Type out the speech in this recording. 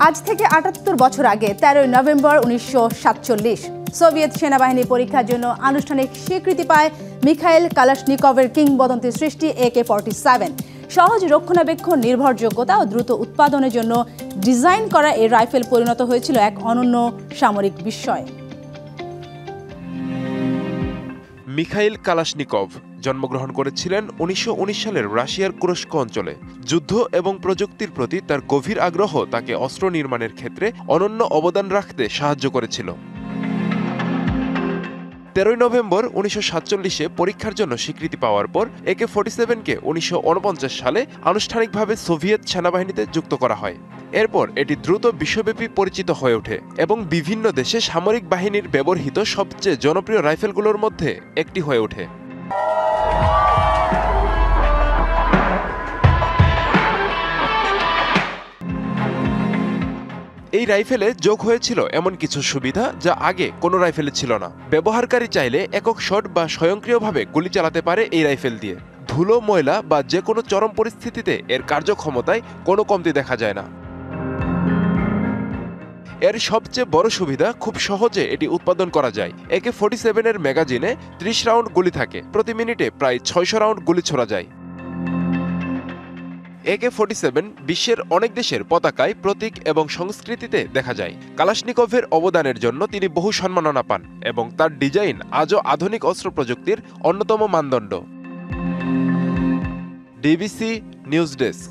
আজ থেকে ৭৮ বছর আগে ১৩ নভেম্বর ১৯৪৭ সোভিয়েত সেনাবাহিনী পরীক্ষার জন্য আনুষ্ঠানিক স্বীকৃতি পায় মিখাইল কালাশনিকভের কিংবদন্তি সৃষ্টি AK-47। সহজ রক্ষণাবেক্ষণ, নির্ভরযোগ্যতা ও দ্রুত উৎপাদনের জন্য ডিজাইন করা এই রাইফেল পরিণত হয়েছিল এক অনন্য সামরিক বিস্ময়। মিখাইল কালাশনিকভ জন্মগ্রহণ করেছিলেন ১৯১৯ সালের রাশিয়ার কুরস্ক অঞ্চলে। যুদ্ধ এবং প্রযুক্তির প্রতি তার গভীর আগ্রহ তাকে অস্ত্র নির্মাণের ক্ষেত্রে অনন্য অবদান রাখতে সাহায্য করেছিল। ১৩ নভেম্বর ১৯৪৭-এ পরীক্ষার জন্য স্বীকৃতি পাওয়ার পর AK-47-কে ১৯৪৯ সালে আনুষ্ঠানিকভাবে সোভিয়েত সেনাবাহিনীতে যুক্ত করা হয়। এরপর এটি দ্রুত বিশ্বব্যাপী পরিচিত হয়ে ওঠে এবং বিভিন্ন দেশে সামরিক বাহিনীর ব্যবহৃত সবচেয়ে জনপ্রিয় রাইফেলগুলোর মধ্যে একটি হয়ে ওঠে। এই রাইফেলে যোগ হয়েছিল এমন কিছু সুবিধা যা আগে কোনো রাইফেলে ছিল না। ব্যবহারকারী চাইলে একক শট বা স্বয়ংক্রিয়ভাবে গুলি চালাতে পারে এই রাইফেল দিয়ে। ধুলো, ময়লা বা যে কোনো চরম পরিস্থিতিতে এর কার্যক্ষমতায় কোনো কমতি দেখা যায় না। এর সবচেয়ে বড় সুবিধা, খুব সহজে এটি উৎপাদন করা যায়। AK-47-এর ম্যাগাজিনে ৩০ রাউন্ড গুলি থাকে, প্রতি মিনিটে প্রায় ৬০০ রাউন্ড গুলি ছোড়া যায়। AK-47 বিশ্বের অনেক দেশের পতাকায়, প্রতীক এবং সংস্কৃতিতে দেখা যায়। কালাশনিকভের অবদানের জন্য তিনি বহু সম্মাননা পান এবং তার ডিজাইন আজও আধুনিক অস্ত্র প্রযুক্তির অন্যতম মানদণ্ড। DBC news desk.